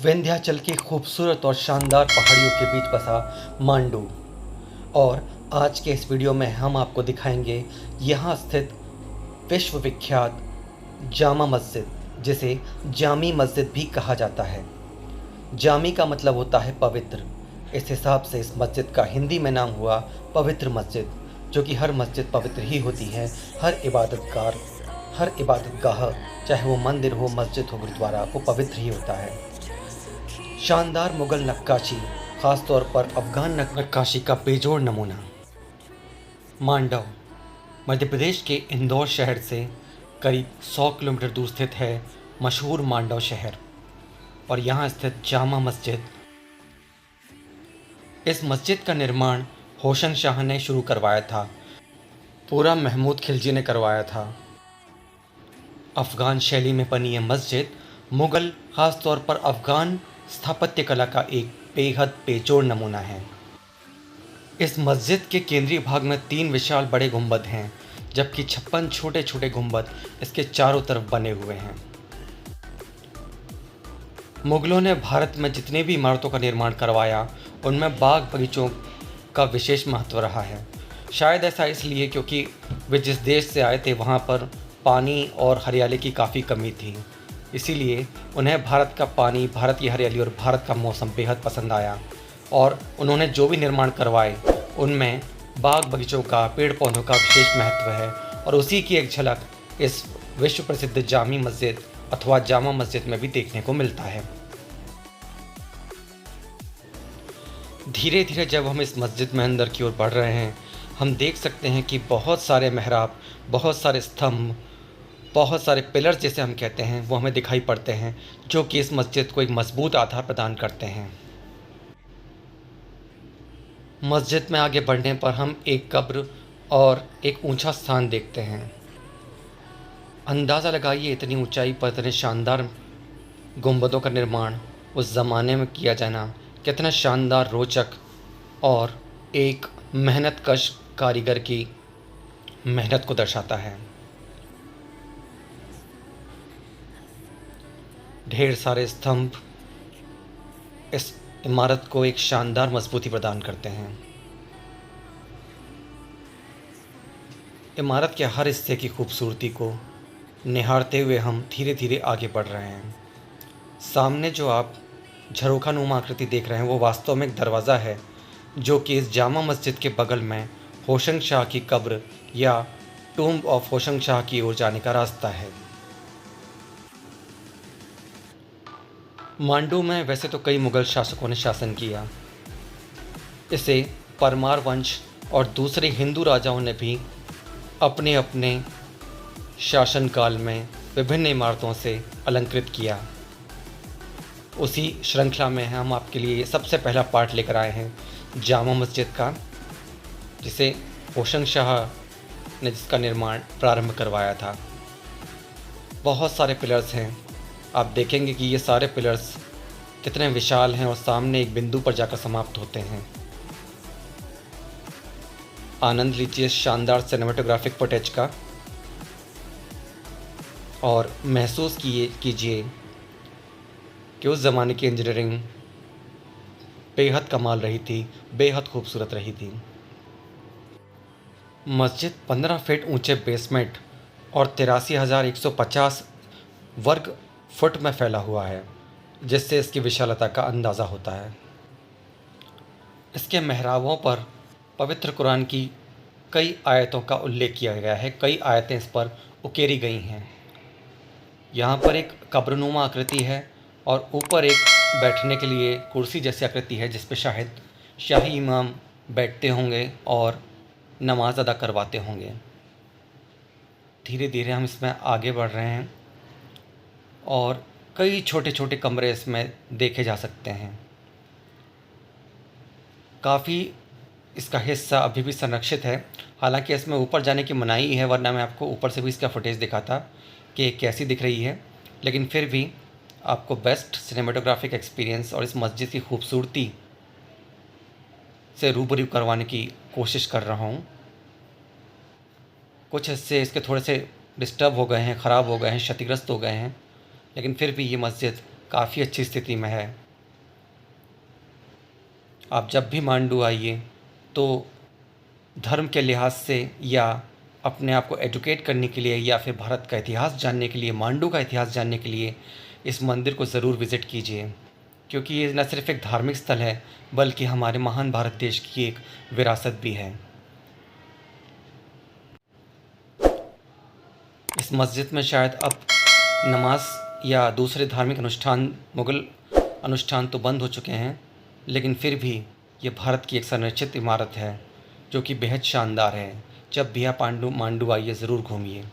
विंध्याचल की खूबसूरत और शानदार पहाड़ियों के बीच बसा मांडू। और आज के इस वीडियो में हम आपको दिखाएंगे यहाँ स्थित विश्व विख्यात जामा मस्जिद, जिसे जामी मस्जिद भी कहा जाता है। जामी का मतलब होता है पवित्र। इस हिसाब से इस मस्जिद का हिंदी में नाम हुआ पवित्र मस्जिद, जो कि हर मस्जिद पवित्र ही होती है। हर इबादतगाह, चाहे वो मंदिर हो, मस्जिद हो, गुरुद्वारा, वो पवित्र ही होता है। शानदार मुग़ल नक्काशी, ख़ास तौर पर अफ़गान नक्काशी का बेजोड़ नमूना। मांडव मध्य प्रदेश के इंदौर शहर से करीब 100 किलोमीटर दूर स्थित है मशहूर मांडव शहर। और यहाँ स्थित जामा मस्जिद, इस मस्जिद का निर्माण होशंग शाह ने शुरू करवाया था। पूरा महमूद खिलजी ने करवाया था। अफ़गान शैली में बनी यह मस्जिद मुग़ल, ख़ास तौर पर अफ़गान स्थापत्य कला का एक बेहद बेजोड़ नमूना है। इस मस्जिद के केंद्रीय भाग में 3 विशाल बड़े गुंबद हैं, जबकि 56 छोटे छोटे गुंबद इसके चारों तरफ बने हुए हैं। मुग़लों ने भारत में जितनी भी इमारतों का निर्माण करवाया, उनमें बाग बगीचों का विशेष महत्व रहा है। शायद ऐसा इसलिए क्योंकि वे जिस देश से आए थे वहाँ पर पानी और हरियाली की काफ़ी कमी थी। इसीलिए उन्हें भारत का पानी, भारत की हरियाली और भारत का मौसम बेहद पसंद आया। और उन्होंने जो भी निर्माण करवाए, उनमें बाग बगीचों का, पेड़ पौधों का विशेष महत्व है। और उसी की एक झलक इस विश्व प्रसिद्ध जामी मस्जिद अथवा जामा मस्जिद में भी देखने को मिलता है। धीरे धीरे जब हम इस मस्जिद में अंदर की ओर बढ़ रहे हैं, हम देख सकते हैं कि बहुत सारे मेहराब, बहुत सारे स्तंभ, बहुत सारे पिलर्स जिसे हम कहते हैं, वो हमें दिखाई पड़ते हैं, जो कि इस मस्जिद को एक मजबूत आधार प्रदान करते हैं। मस्जिद में आगे बढ़ने पर हम एक कब्र और एक ऊंचा स्थान देखते हैं। अंदाज़ा लगाइए, इतनी ऊंचाई पर इतने शानदार गुंबदों का निर्माण उस ज़माने में किया जाना कितना शानदार, रोचक और एक मेहनतकश कारीगर की मेहनत को दर्शाता है। ढेर सारे स्तंभ इस इमारत को एक शानदार मजबूती प्रदान करते हैं। इमारत के हर हिस्से की खूबसूरती को निहारते हुए हम धीरे धीरे आगे बढ़ रहे हैं। सामने जो आप झरोखा नुमा आकृति देख रहे हैं, वो वास्तव में एक दरवाज़ा है, जो कि इस जामा मस्जिद के बगल में होशंग शाह की कब्र या टूम्ब ऑफ होशंग शाह की ओर जाने का रास्ता है। मांडू में वैसे तो कई मुग़ल शासकों ने शासन किया। इसे परमार वंश और दूसरे हिंदू राजाओं ने भी अपने अपने शासनकाल में विभिन्न इमारतों से अलंकृत किया। उसी श्रृंखला में हम आपके लिए सबसे पहला पार्ट लेकर आए हैं जामा मस्जिद का, जिसे होशंग शाह ने जिसका निर्माण प्रारंभ करवाया था। बहुत सारे पिलर्स हैं। आप देखेंगे कि ये सारे पिलर्स कितने विशाल हैं और सामने एक बिंदु पर जाकर समाप्त होते हैं। आनंद लीजिए शानदार सिनेमेटोग्राफिक फुटेज का और महसूस कीजिए कि उस ज़माने की इंजीनियरिंग बेहद कमाल रही थी, बेहद खूबसूरत रही थी। मस्जिद 15 फीट ऊंचे बेसमेंट और 83,150 वर्ग फुट में फैला हुआ है, जिससे इसकी विशालता का अंदाज़ा होता है। इसके मेहराबों पर पवित्र कुरान की कई आयतों का उल्लेख किया गया है। कई आयतें इस पर उकेरी गई हैं। यहाँ पर एक कब्रनुमा आकृति है और ऊपर एक बैठने के लिए कुर्सी जैसी आकृति है, जिस पर शायद शाही इमाम बैठते होंगे और नमाज अदा करवाते होंगे। धीरे धीरे हम इसमें आगे बढ़ रहे हैं और कई छोटे छोटे कमरे इसमें देखे जा सकते हैं। काफ़ी इसका हिस्सा अभी भी संरक्षित है। हालांकि इसमें ऊपर जाने की मनाही है, वरना मैं आपको ऊपर से भी इसका फुटेज दिखाता कि कैसी दिख रही है। लेकिन फिर भी आपको बेस्ट सिनेमेटोग्राफिक एक्सपीरियंस और इस मस्जिद की खूबसूरती से रूबरू करवाने की कोशिश कर रहा हूँ। कुछ हिस्से इसके थोड़े से डिस्टर्ब हो गए हैं, ख़राब हो गए हैं, क्षतिग्रस्त हो गए हैं, लेकिन फिर भी ये मस्जिद काफ़ी अच्छी स्थिति में है। आप जब भी मांडू आइए तो धर्म के लिहाज से या अपने आप को एजुकेट करने के लिए या फिर भारत का इतिहास जानने के लिए, मांडू का इतिहास जानने के लिए इस मंदिर को ज़रूर विज़िट कीजिए, क्योंकि ये न सिर्फ एक धार्मिक स्थल है बल्कि हमारे महान भारत देश की एक विरासत भी है। इस मस्जिद में शायद अब नमाज या दूसरे धार्मिक अनुष्ठान, मुग़ल अनुष्ठान तो बंद हो चुके हैं, लेकिन फिर भी ये भारत की एक संरक्षित इमारत है जो कि बेहद शानदार है। जब भी आप मांडू आइए ज़रूर घूमिए।